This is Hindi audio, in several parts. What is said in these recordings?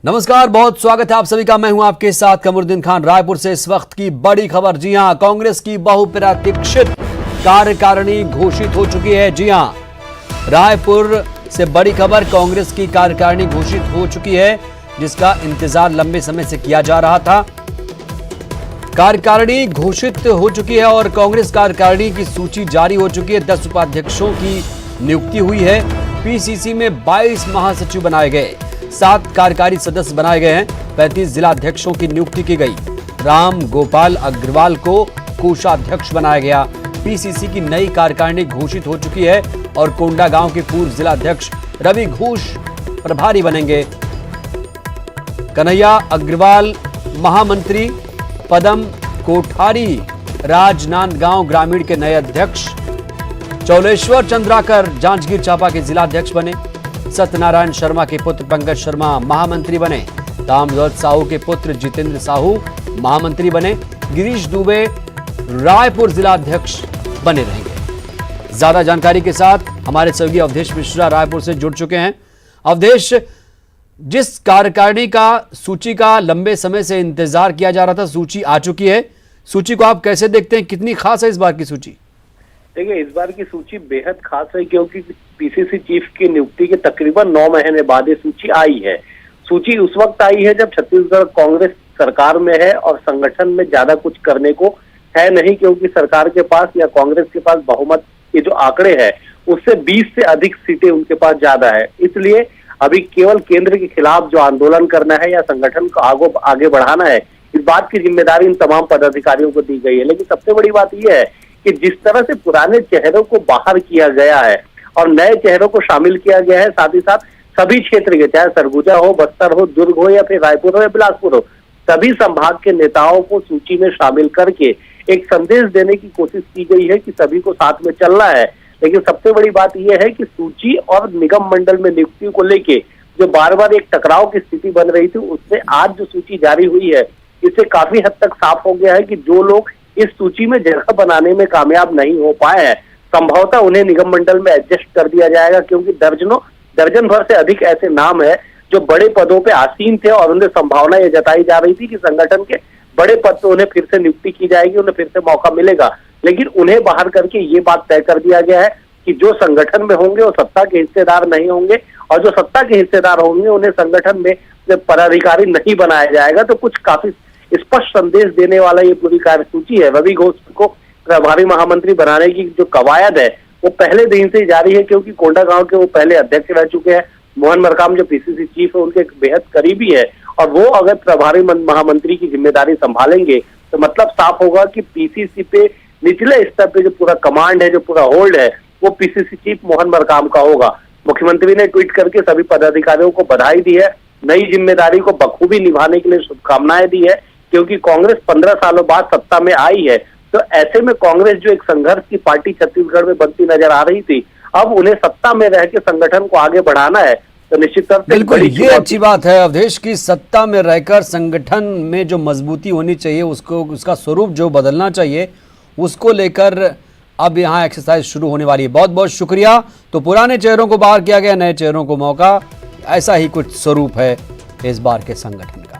नमस्कार, बहुत स्वागत है आप सभी का। मैं हूं आपके साथ कमरुद्दीन खान। रायपुर से इस वक्त की बड़ी खबर। जी हां, कांग्रेस की बहुप्रतीक्षित कार्यकारिणी घोषित हो चुकी है। जी हां, रायपुर से बड़ी खबर, कांग्रेस की कार्यकारिणी घोषित हो चुकी है, जिसका इंतजार लंबे समय से किया जा रहा था। कार्यकारिणी घोषित हो चुकी है और कांग्रेस कार्यकारिणी की सूची जारी हो चुकी है। 10 उपाध्यक्षों की नियुक्ति हुई है। पीसीसी में 22 महासचिव बनाए गए, 7 कार्यकारी सदस्य बनाए गए हैं, 35 जिलाध्यक्षों की नियुक्ति की गई। राम गोपाल अग्रवाल को कोषाध्यक्ष बनाया गया। पीसीसी की नई कार्यकारिणी घोषित हो चुकी है और कोंडागांव के पूर्व जिलाध्यक्ष रवि घोष प्रभारी बनेंगे। कन्हैया अग्रवाल महामंत्री, पदम कोठारी राजनांदगांव ग्रामीण के नए अध्यक्ष, चौलेश्वर चंद्राकर जांजगीर चांपा के जिलाध्यक्ष बने। सत्यनारायण शर्मा के पुत्र पंकज शर्मा महामंत्री बने। दामोदर साहू के पुत्र जितेंद्र साहू महामंत्री बने। गिरीश दुबे रायपुर जिलाध्यक्ष बने रहेंगे। ज्यादा जानकारी के साथ हमारे सहयोगी अवधेश मिश्रा रायपुर से जुड़ चुके हैं। अवधेश, जिस कार्यकारिणी का सूची का लंबे समय से इंतजार किया जा रहा था, सूची आ चुकी है। सूची को आप कैसे देखते हैं, कितनी खास है इस बार की सूची? देखिए, इस बार की सूची बेहद खास है क्योंकि पीसीसी चीफ की नियुक्ति के तकरीबन 9 महीने बाद ये सूची आई है। सूची उस वक्त आई है जब छत्तीसगढ़ कांग्रेस सरकार में है और संगठन में ज्यादा कुछ करने को है नहीं, क्योंकि सरकार के पास या कांग्रेस के पास बहुमत के जो आंकड़े हैं उससे 20 से अधिक सीटें उनके पास ज्यादा है। इसलिए अभी केवल केंद्र के खिलाफ जो आंदोलन करना है या संगठन को आगे बढ़ाना है, इस बात की जिम्मेदारी इन तमाम पदाधिकारियों को दी गई है। लेकिन सबसे बड़ी बात यह है कि जिस तरह से पुराने चेहरों को बाहर किया गया है और नए चेहरों को शामिल किया गया है, साथ ही साथ सभी क्षेत्र के, चाहे सरगुजा हो, बस्तर हो, दुर्ग हो या फिर रायपुर हो या बिलासपुर हो, सभी संभाग के नेताओं को सूची में शामिल करके एक संदेश देने की कोशिश की गई है कि सभी को साथ में चलना है। लेकिन सबसे बड़ी बात यह है कि सूची और निगम मंडल में नियुक्ति को लेके जो बार बार एक टकराव की स्थिति बन रही थी, उससे आज जो सूची जारी हुई है, इससे काफी हद तक साफ हो गया है कि जो लोग इस सूची में जगह बनाने में कामयाब नहीं हो पाए हैं, संभवतः उन्हें निगम मंडल में एडजस्ट कर दिया जाएगा, क्योंकि दर्जन भर से अधिक ऐसे नाम है जो बड़े पदों पे आसीन थे और उन्हें संभावना ये जताई जा रही थी कि संगठन के बड़े पद पे उन्हें फिर से नियुक्ति की जाएगी, उन्हें फिर से मौका मिलेगा। लेकिन उन्हें बाहर करके ये बात तय कर दिया गया है कि जो संगठन में होंगे वो सत्ता के हिस्सेदार नहीं होंगे और जो सत्ता के हिस्सेदार होंगे उन्हें संगठन में पदाधिकारी नहीं बनाया जाएगा। तो कुछ काफी स्पष्ट संदेश देने वाला ये पूरी कार्यसूची है। रवि घोष को प्रभारी महामंत्री बनाने की जो कवायद है वो पहले दिन से जारी है, क्योंकि कोंडागांव के वो पहले अध्यक्ष रह चुके हैं। मोहन मरकाम जो पीसीसी चीफ है उनके बेहद करीबी है और वो अगर प्रभारी महामंत्री की जिम्मेदारी संभालेंगे तो मतलब साफ होगा कि पीसीसी पे निचले स्तर पे जो पूरा कमांड है, जो पूरा होल्ड है, वो पीसीसी चीफ मोहन मरकाम का होगा। मुख्यमंत्री ने ट्वीट करके सभी पदाधिकारियों को बधाई दी है, नई जिम्मेदारी को बखूबी निभाने के लिए शुभकामनाएं दी है, क्योंकि कांग्रेस 15 सालों बाद सत्ता में आई है। तो ऐसे में कांग्रेस जो एक संघर्ष की पार्टी छत्तीसगढ़ में बनती नजर आ रही थी, अब उन्हें सत्ता में रह के संगठन को आगे बढ़ाना है। तो निश्चित तौर से बिल्कुल ये अच्छी बात है अवधेश की, सत्ता में रहकर संगठन में जो मजबूती होनी चाहिए, उसको, उसका स्वरूप जो बदलना चाहिए, उसको लेकर अब यहाँ एक्सरसाइज शुरू होने वाली है। बहुत बहुत शुक्रिया। तो पुराने चेहरों को बाहर किया गया, नए चेहरों को मौका, ऐसा ही कुछ स्वरूप है इस बार के संगठन का।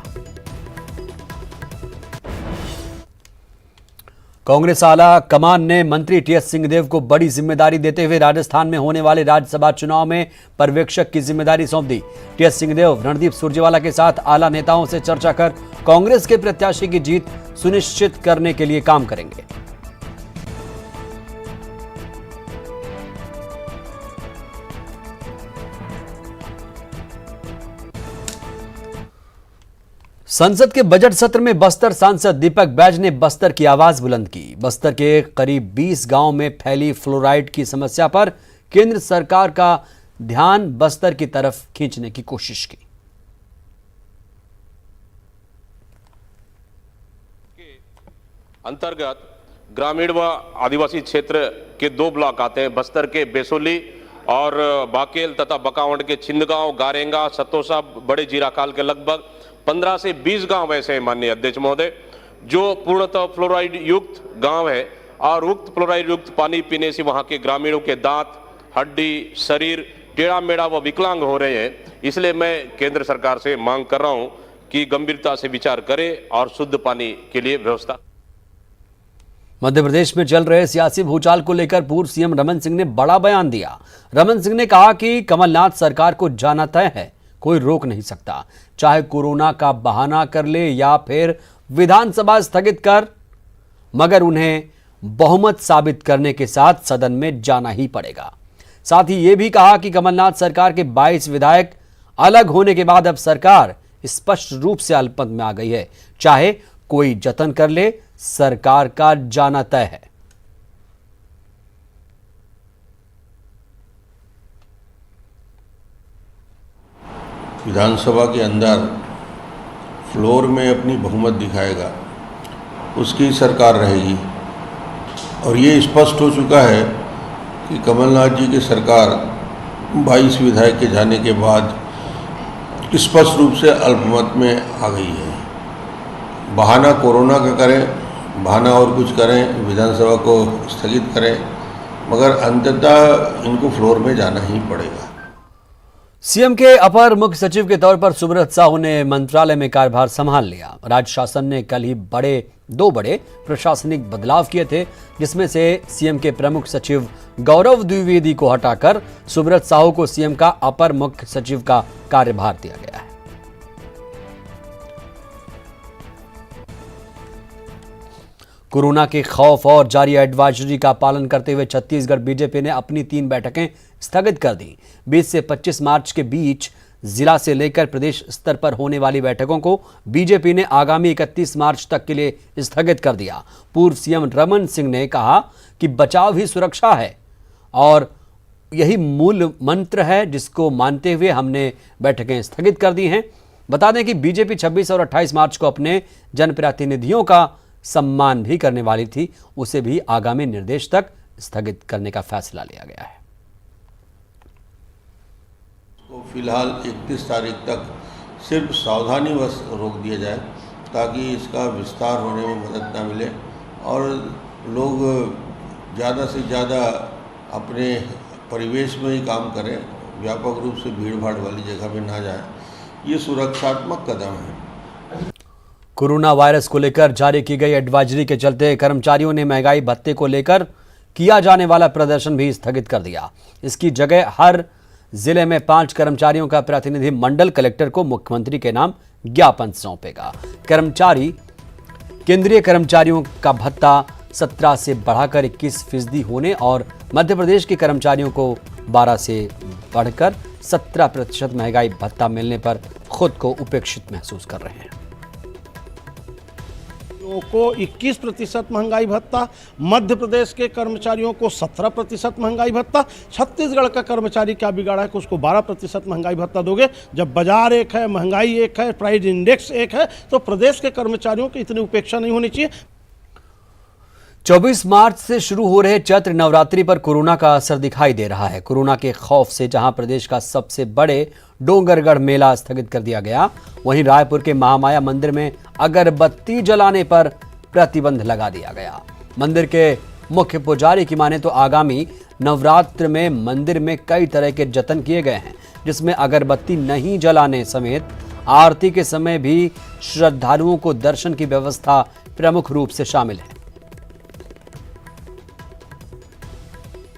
कांग्रेस आला कमान ने मंत्री टीएस सिंहदेव को बड़ी जिम्मेदारी देते हुए राजस्थान में होने वाले राज्यसभा चुनाव में पर्यवेक्षक की जिम्मेदारी सौंप दी। टीएस सिंहदेव रणदीप सुरजेवाला के साथ आला नेताओं से चर्चा कर कांग्रेस के प्रत्याशी की जीत सुनिश्चित करने के लिए काम करेंगे। संसद के बजट सत्र में बस्तर सांसद दीपक बैज ने बस्तर की आवाज बुलंद की। बस्तर के करीब 20 गांव में फैली फ्लोराइड की समस्या पर केंद्र सरकार का ध्यान बस्तर की तरफ खींचने की कोशिश की। अंतर्गत ग्रामीण व आदिवासी क्षेत्र के 2 ब्लॉक आते हैं, बस्तर के बेसोली और बाकेल तथा बकावंड के छिंदगांव, गारेंगा, सतोसा, बड़े जीराकाल के लगभग 15 से 20 गांव ऐसे हैं माननीय अध्यक्ष महोदय, जो पूर्णतः फ्लोराइड युक्त गांव है और उक्त फ्लोराइड युक्त पानी पीने से वहां के ग्रामीणों के दांत, हड्डी, शरीर टेढ़ा मेढ़ा व विकलांग हो रहे हैं। इसलिए मैं केंद्र सरकार से मांग कर रहा हूं कि गंभीरता से विचार करे और शुद्ध पानी के लिए व्यवस्था। मध्य प्रदेश में चल रहे सियासी भूचाल को लेकर पूर्व सीएम रमन सिंह ने बड़ा बयान दिया। रमन सिंह ने कहा कि कमलनाथ सरकार को जाना तय है, कोई रोक नहीं सकता, चाहे कोरोना का बहाना कर ले या फिर विधानसभा स्थगित कर, मगर उन्हें बहुमत साबित करने के साथ सदन में जाना ही पड़ेगा। साथ ही यह भी कहा कि कमलनाथ सरकार के 22 विधायक अलग होने के बाद अब सरकार स्पष्ट रूप से अल्पमत में आ गई है, चाहे कोई जतन कर ले, सरकार का जाना तय है। विधानसभा के अंदर फ्लोर में अपनी बहुमत दिखाएगा, उसकी सरकार रहेगी। और ये स्पष्ट हो चुका है कि कमलनाथ जी की सरकार 22 विधायक के जाने के बाद स्पष्ट रूप से अल्पमत में आ गई है। बहाना कोरोना का करें, बहाना और कुछ करें, विधानसभा को स्थगित करें, मगर अंततः इनको फ्लोर में जाना ही पड़ेगा। सीएम के अपर मुख्य सचिव के तौर पर सुब्रत साहू ने मंत्रालय में कार्यभार संभाल लिया। राज्य शासन ने कल ही दो बड़े प्रशासनिक बदलाव किए थे, जिसमें से सीएम के प्रमुख सचिव गौरव द्विवेदी को हटाकर सुब्रत साहू को सीएम का अपर मुख्य सचिव का कार्यभार दिया गया है। कोरोना के खौफ और जारी एडवाइजरी का पालन करते हुए छत्तीसगढ़ बीजेपी ने अपनी 3 बैठकें स्थगित कर दी। 20 से 25 मार्च के बीच जिला से लेकर प्रदेश स्तर पर होने वाली बैठकों को बीजेपी ने आगामी 31 मार्च तक के लिए स्थगित कर दिया। पूर्व सीएम रमन सिंह ने कहा कि बचाव ही सुरक्षा है और यही मूल मंत्र है, जिसको मानते हुए हमने बैठकें स्थगित कर दी हैं। बता दें कि बीजेपी 26 और 28 मार्च को अपने जनप्रतिनिधियों का सम्मान भी करने वाली थी, उसे भी आगामी निर्देश तक स्थगित करने का फैसला लिया गया है। तो फिलहाल 31 तारीख तक सिर्फ सावधानीवश रोक दिया जाए, ताकि इसका विस्तार होने में मदद ना मिले और लोग ज़्यादा से ज़्यादा अपने परिवेश में ही काम करें, व्यापक रूप से भीड़ भाड़ वाली जगह में ना जाएं। ये सुरक्षात्मक कदम है। कोरोना वायरस को लेकर जारी की गई एडवाइजरी के चलते कर्मचारियों ने महंगाई भत्ते को लेकर किया जाने वाला प्रदर्शन भी स्थगित कर दिया। इसकी जगह हर जिले में 5 कर्मचारियों का प्रतिनिधि मंडल कलेक्टर को मुख्यमंत्री के नाम ज्ञापन सौंपेगा। केंद्रीय कर्मचारियों का भत्ता 17 से बढ़ाकर 21% होने और मध्य प्रदेश के कर्मचारियों को 12 से बढ़कर 17% महंगाई भत्ता मिलने पर खुद को उपेक्षित महसूस कर रहे हैं। को 21% महंगाई भत्ता, मध्य प्रदेश के कर्मचारियों को 17% महंगाई भत्ता, छत्तीसगढ़ का कर्मचारी क्या बिगाड़ा है कि उसको 12% महंगाई भत्ता दोगे? जब बाजार एक है, महंगाई एक है, प्राइस इंडेक्स एक है, तो प्रदेश के कर्मचारियों की इतनी उपेक्षा नहीं होनी चाहिए। 24 मार्च से शुरू हो रहे चैत्र नवरात्रि पर कोरोना का असर दिखाई दे रहा है। कोरोना के खौफ से जहां प्रदेश का सबसे बड़े डोंगरगढ़ मेला स्थगित कर दिया गया, वहीं रायपुर के महामाया मंदिर में अगरबत्ती जलाने पर प्रतिबंध लगा दिया गया। मंदिर के मुख्य पुजारी की माने तो आगामी नवरात्र में मंदिर में कई तरह के जतन किए गए हैं, जिसमें अगरबत्ती नहीं जलाने समेत आरती के समय भी श्रद्धालुओं को दर्शन की व्यवस्था प्रमुख रूप से शामिल है।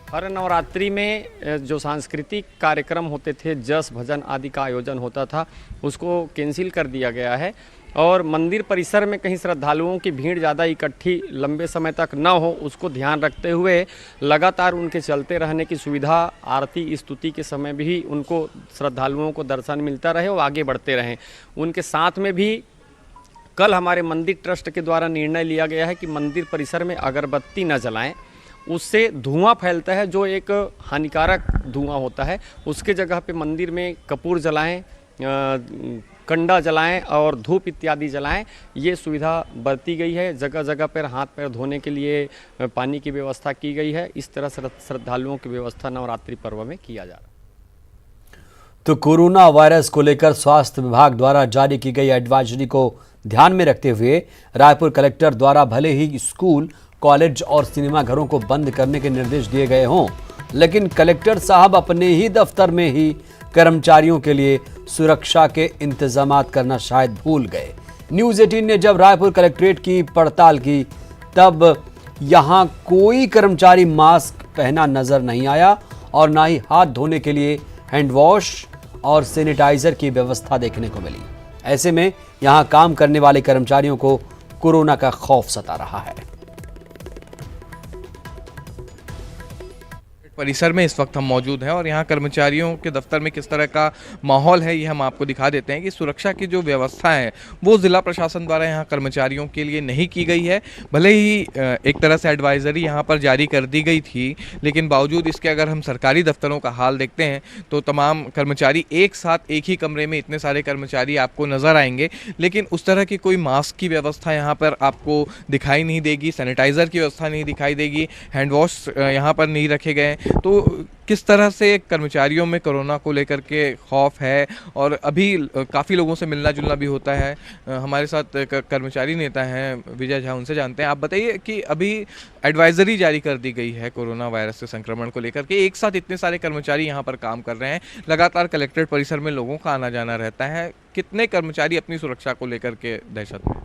हर नवरात्रि में जो सांस्कृतिक कार्यक्रम होते थे, जस भजन आदि का आयोजन होता था, उसको कैंसिल कर दिया गया है और मंदिर परिसर में कहीं श्रद्धालुओं की भीड़ ज़्यादा इकट्ठी लंबे समय तक न हो, उसको ध्यान रखते हुए लगातार उनके चलते रहने की सुविधा, आरती स्तुति के समय भी उनको श्रद्धालुओं को दर्शन मिलता रहे और आगे बढ़ते रहें। उनके साथ में भी कल हमारे मंदिर ट्रस्ट के द्वारा निर्णय लिया गया है कि मंदिर परिसर में अगरबत्ती न जलाएं, उससे धुआं फैलता है जो एक हानिकारक धुआं होता है। उसके जगह पे मंदिर में कपूर जलाएं, कंडा जलाएं और धूप इत्यादि जलाएं। ये सुविधा बरती गई है। जगह जगह पर हाथ पैर धोने के लिए पानी की व्यवस्था की गई है। इस तरह श्रद्धालुओं की व्यवस्था नवरात्रि पर्व में किया जा रहा है। तो कोरोना वायरस को लेकर स्वास्थ्य विभाग द्वारा जारी की गई एडवाइजरी को ध्यान में रखते हुए रायपुर कलेक्टर द्वारा भले ही स्कूल, कॉलेज और सिनेमा घरों को बंद करने के निर्देश दिए गए हों, लेकिन कलेक्टर साहब अपने ही दफ्तर में ही कर्मचारियों के लिए सुरक्षा के इंतजामात करना शायद भूल गए। न्यूज़ 18 ने जब रायपुर कलेक्ट्रेट की पड़ताल की तब यहां कोई कर्मचारी मास्क पहना नजर नहीं आया और ना ही हाथ धोने के लिए हैंड वॉश और सैनिटाइजर की व्यवस्था देखने को मिली। ऐसे में यहां काम करने वाले कर्मचारियों को कोरोना का खौफ सता रहा है। परिसर में इस वक्त हम मौजूद हैं और यहाँ कर्मचारियों के दफ्तर में किस तरह का माहौल है ये हम आपको दिखा देते हैं कि सुरक्षा की जो व्यवस्था है वो ज़िला प्रशासन द्वारा यहाँ कर्मचारियों के लिए नहीं की गई है। भले ही एक तरह से एडवाइज़री यहाँ पर जारी कर दी गई थी, लेकिन बावजूद इसके अगर हम सरकारी दफ्तरों का हाल देखते हैं तो तमाम कर्मचारी एक साथ एक ही कमरे में इतने सारे कर्मचारी आपको नज़र आएंगे, लेकिन उस तरह की कोई मास्क की व्यवस्था यहाँ पर आपको दिखाई नहीं देगी, सैनिटाइज़र की व्यवस्था नहीं दिखाई देगी, हैंड वॉश यहाँ पर नहीं रखे गए। तो किस तरह से कर्मचारियों में कोरोना को लेकर के खौफ है और अभी काफ़ी लोगों से मिलना जुलना भी होता है। हमारे साथ कर्मचारी नेता हैं विजय झा, उनसे जानते हैं। आप बताइए कि अभी एडवाइजरी जारी कर दी गई है कोरोना वायरस के संक्रमण को लेकर के, एक साथ इतने सारे कर्मचारी यहाँ पर काम कर रहे हैं, लगातार कलेक्ट्रेट परिसर में लोगों का आना जाना रहता है, कितने कर्मचारी अपनी सुरक्षा को लेकर के दहशत में?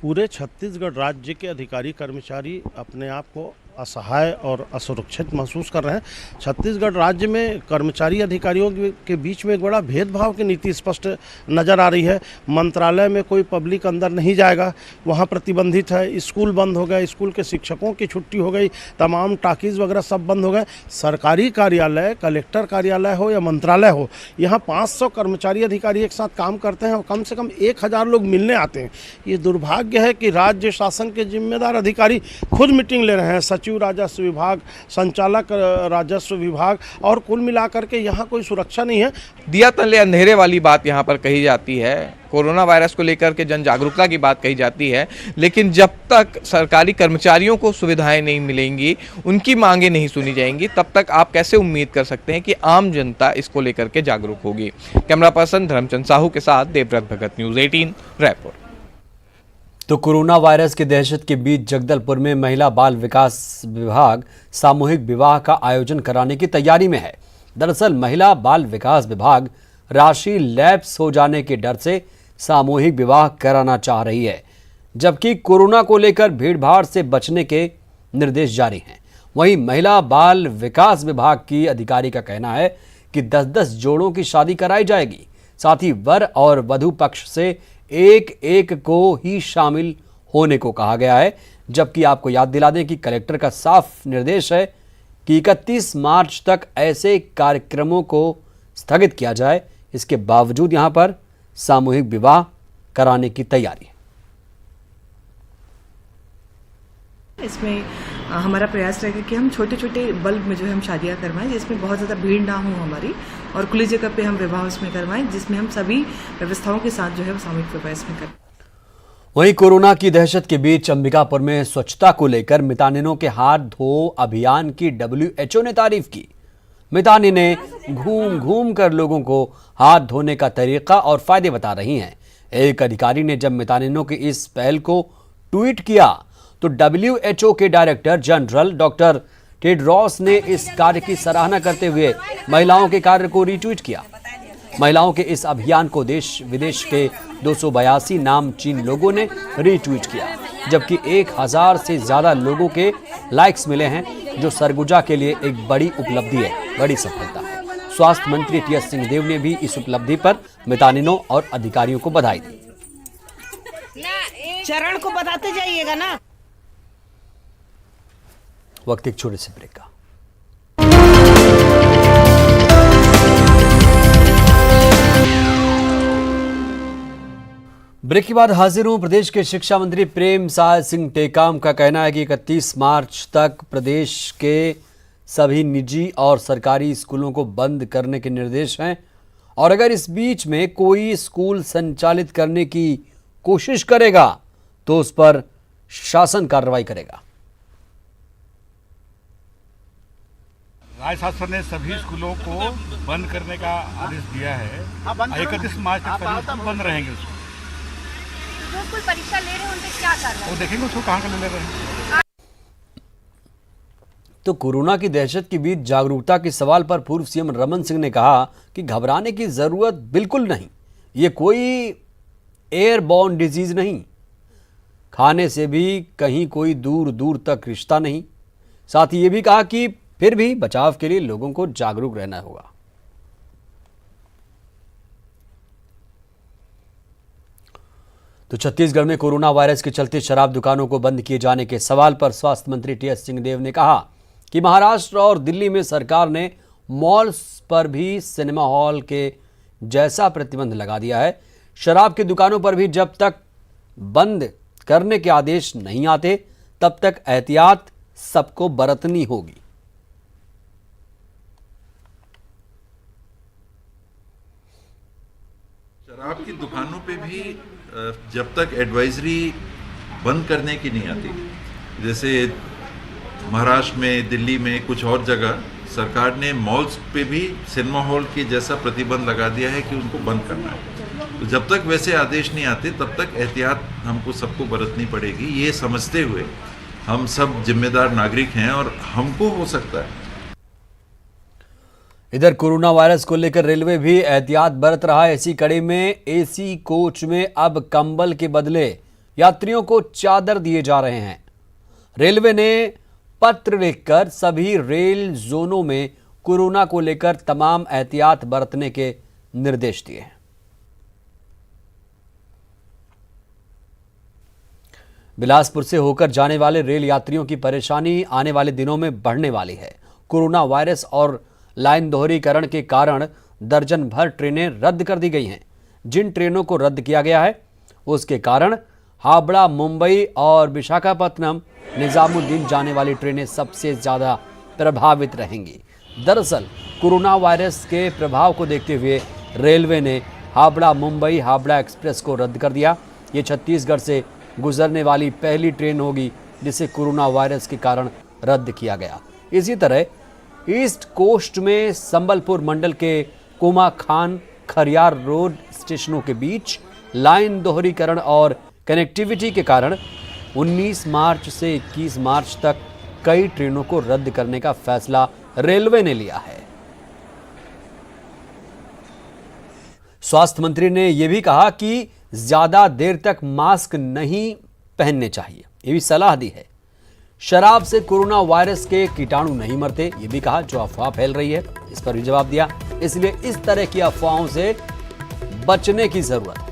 पूरे छत्तीसगढ़ राज्य के अधिकारी कर्मचारी अपने आप को असहाय और असुरक्षित महसूस कर रहे हैं। छत्तीसगढ़ राज्य में कर्मचारी अधिकारियों के बीच में एक बड़ा भेदभाव की नीति स्पष्ट नज़र आ रही है। मंत्रालय में कोई पब्लिक अंदर नहीं जाएगा, वहाँ प्रतिबंधित है। स्कूल बंद हो गए, स्कूल के शिक्षकों की छुट्टी हो गई, तमाम टाकीज़ वगैरह सब बंद हो गए। सरकारी कार्यालय, कलेक्टर कार्यालय हो या मंत्रालय हो, यहाँ 500 कर्मचारी अधिकारी एक साथ काम करते हैं और कम से कम 1000 लोग मिलने आते हैं। ये दुर्भाग्य है कि राज्य शासन के जिम्मेदार अधिकारी खुद मीटिंग ले रहे हैं, सचिव राजस्व विभाग, संचालक राजस्व विभाग, और कुल मिलाकर के यहाँ कोई सुरक्षा नहीं है। दिया तले अंधेरे वाली बात यहाँ पर कही जाती है, कोरोना वायरस को लेकर के जन जागरूकता की बात कही जाती है, लेकिन जब तक सरकारी कर्मचारियों को सुविधाएं नहीं मिलेंगी, उनकी मांगें नहीं सुनी जाएंगी, तब तक आप कैसे उम्मीद कर सकते हैं कि आम जनता इसको लेकर के जागरूक होगी। कैमरा पर्सन धर्मचंद साहू के साथ देवव्रत भगत, न्यूज़ 18 रायपुर। तो कोरोना वायरस की दहशत के बीच जगदलपुर में महिला बाल विकास विभाग सामूहिक विवाह का आयोजन कराने की तैयारी में है। दरअसल महिला बाल विकास विभाग राशि लैप्स हो जाने के डर से सामूहिक विवाह कराना चाह रही है, जबकि कोरोना को लेकर भीड़भाड़ से बचने के निर्देश जारी हैं। वहीं महिला बाल विकास विभाग की अधिकारी का कहना है कि 10-10 जोड़ों की शादी कराई जाएगी। साथ ही वर और वधू पक्ष से एक को ही शामिल होने को कहा गया है। जबकि आपको याद दिला दें कि कलेक्टर का साफ निर्देश है कि 31 मार्च तक ऐसे कार्यक्रमों को स्थगित किया जाए। इसके बावजूद यहां पर सामूहिक विवाह कराने की तैयारी है। इसमें हमारा प्रयास रहेगा कि हम छोटे छोटे बल्ब में जो है हम शादियां करवाएं, जिसमें बहुत ज़्यादा भीड़ ना हो हमारी, और खुली जगह पे हम विवाह उसमें करवाएं, जिसमें हम सभी व्यवस्थाओं के साथ जो है सामूहिक विवाह इसमें करें। वहीं कोरोना की दहशत के बीच अंबिकापुर में स्वच्छता को लेकर मितानिनों के हाथ धो अभियान की WHO ने तारीफ की। मितानी ने घूम घूम कर लोगों को हाथ धोने का तरीका और फायदे बता रही हैं। एक अधिकारी ने जब मितानिनों की इस पहल को ट्वीट किया तो WHO के डायरेक्टर जनरल डॉक्टर टेड्रोस ने इस कार्य की सराहना करते हुए महिलाओं के कार्य को रीट्वीट किया। महिलाओं के इस अभियान को देश विदेश के 282 नामचीन लोगों ने रीट्वीट किया, जबकि 1000 से ज्यादा लोगों के लाइक्स मिले हैं, जो सरगुजा के लिए एक बड़ी उपलब्धि है, बड़ी सफलता है। स्वास्थ्य मंत्री टीएस सिंहदेव ने भी इस उपलब्धि पर मितानिनों और अधिकारियों को बधाई दी। चरण को बताते जाइएगा ना। वक्त एक छोटे से ब्रेक का। ब्रेक के बाद हाजिर हूं। प्रदेश के शिक्षा मंत्री प्रेम साय सिंह टेकाम का कहना है कि 31 मार्च तक प्रदेश के सभी निजी और सरकारी स्कूलों को बंद करने के निर्देश हैं, और अगर इस बीच में कोई स्कूल संचालित करने की कोशिश करेगा तो उस पर शासन कार्रवाई करेगा। राज्य शासन ने सभी स्कूलों को बंद करने का आदेश दिया है। 31 मार्च तक सभी स्कूल बंद रहेंगे। जो स्कूल परीक्षा ले रहे हैं उनके क्या कर रहे हैं, वो देखेंगे उसको कहाँ का ले रहे हैं। तो कोरोना की दहशत के बीच जागरूकता के सवाल पर पूर्व सीएम रमन सिंह ने कहा कि घबराने की जरूरत बिल्कुल नहीं। ये कोई एयरबॉर्न डिजीज नहीं, खाने से भी कहीं कोई दूर दूर तक रिश्ता नहीं। साथ ही ये भी कहा कि फिर भी बचाव के लिए लोगों को जागरूक रहना होगा। तो छत्तीसगढ़ में कोरोना वायरस के चलते शराब दुकानों को बंद किए जाने के सवाल पर स्वास्थ्य मंत्री टीएस सिंहदेव ने कहा कि महाराष्ट्र और दिल्ली में सरकार ने मॉल्स पर भी सिनेमा हॉल के जैसा प्रतिबंध लगा दिया है। शराब की दुकानों पर भी जब तक बंद करने के आदेश नहीं आते तब तक एहतियात सबको बरतनी होगी। शराब की दुकानों पे भी जब तक एडवाइजरी बंद करने की नहीं आती, जैसे महाराष्ट्र में, दिल्ली में, कुछ और जगह सरकार ने मॉल्स पे भी सिनेमा हॉल के जैसा प्रतिबंध लगा दिया है कि उनको बंद करना है। तो जब तक वैसे आदेश नहीं आते तब तक एहतियात हमको सबको बरतनी पड़ेगी, ये समझते हुए हम सब जिम्मेदार नागरिक हैं और हमको हो सकता है। इधर कोरोना वायरस को लेकर रेलवे भी एहतियात बरत रहा है। ऐसी कड़ी में एसी कोच में अब कंबल के बदले यात्रियों को चादर दिए जा रहे हैं। रेलवे ने पत्र लिखकर सभी रेल जोनों में कोरोना को लेकर तमाम एहतियात बरतने के निर्देश दिए हैं। बिलासपुर से होकर जाने वाले रेल यात्रियों की परेशानी आने वाले दिनों में बढ़ने वाली है। कोरोना वायरस और लाइन दोहरीकरण के कारण दर्जन भर ट्रेनें रद्द कर दी गई हैं। जिन ट्रेनों को रद्द किया गया है उसके कारण हावड़ा, मुंबई और विशाखापत्तनम, निजामुद्दीन जाने वाली ट्रेनें सबसे ज़्यादा प्रभावित रहेंगी। दरअसल कोरोना वायरस के प्रभाव को देखते हुए रेलवे ने हावड़ा मुंबई हावड़ा एक्सप्रेस को रद्द कर दिया। ये छत्तीसगढ़ से गुजरने वाली पहली ट्रेन होगी जिसे कोरोना वायरस के कारण रद्द किया गया। इसी तरह ईस्ट कोस्ट में संबलपुर मंडल के कोमाखान खरियार रोड स्टेशनों के बीच लाइन दोहरीकरण और कनेक्टिविटी के कारण 19 मार्च से 21 मार्च तक कई ट्रेनों को रद्द करने का फैसला रेलवे ने लिया है। स्वास्थ्य मंत्री ने यह भी कहा कि ज्यादा देर तक मास्क नहीं पहनने चाहिए, ये भी सलाह दी है। शराब से कोरोना वायरस के कीटाणु नहीं मरते, ये भी कहा, जो अफवाह फैल रही है इस पर भी जवाब दिया। इसलिए इस तरह की अफवाहों से बचने की जरूरत है।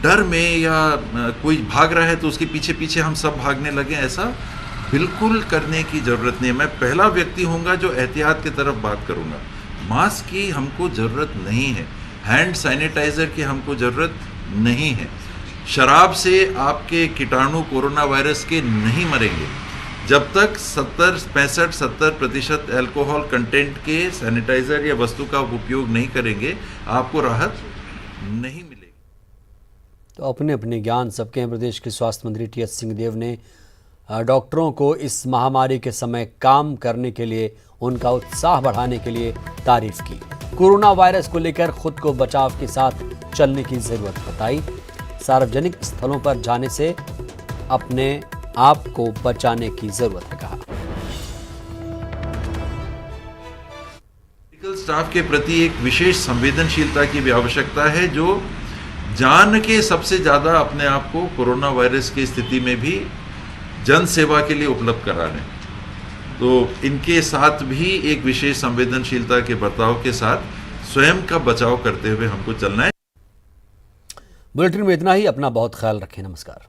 डर में या कोई भाग रहा है तो उसके पीछे पीछे हम सब भागने लगे, ऐसा बिल्कुल करने की जरूरत नहीं है। मैं पहला व्यक्ति होऊंगा जो एहतियात की तरफ बात करूंगा। मास्क की हमको जरूरत नहीं है, हैंड सैनिटाइजर की हमको जरूरत नहीं है। शराब से आपके कीटाणु कोरोना वायरस के नहीं मरेंगे। जब तक 65-70% अल्कोहल कंटेंट के सैनिटाइजर या वस्तु का उपयोग नहीं करेंगे, आपको राहत नहीं मिलेगी। तो अपने अपने ज्ञान सबके हैं। प्रदेश के स्वास्थ्य मंत्री टीएस सिंहदेव ने डॉक्टरों को इस महामारी के समय काम करने के लिए, उनका उत्साह बढ़ाने के लिए तारीफ की। कोरोना वायरस को लेकर खुद को बचाव के साथ चलने की जरूरत बताई। सार्वजनिक स्थलों पर जाने से अपने आप को बचाने की जरूरत है, कहा। मेडिकल स्टाफ के प्रति एक विशेष संवेदनशीलता की भी आवश्यकता है, जो जान के सबसे ज्यादा अपने आप को कोरोना वायरस की स्थिति में भी जन सेवा के लिए उपलब्ध करा रहे हैं। तो इनके साथ भी एक विशेष संवेदनशीलता के बर्ताव के साथ स्वयं का बचाव करते हुए हमको चलना है। बुलेटिन में इतना ही। अपना बहुत ख्याल रखें। नमस्कार।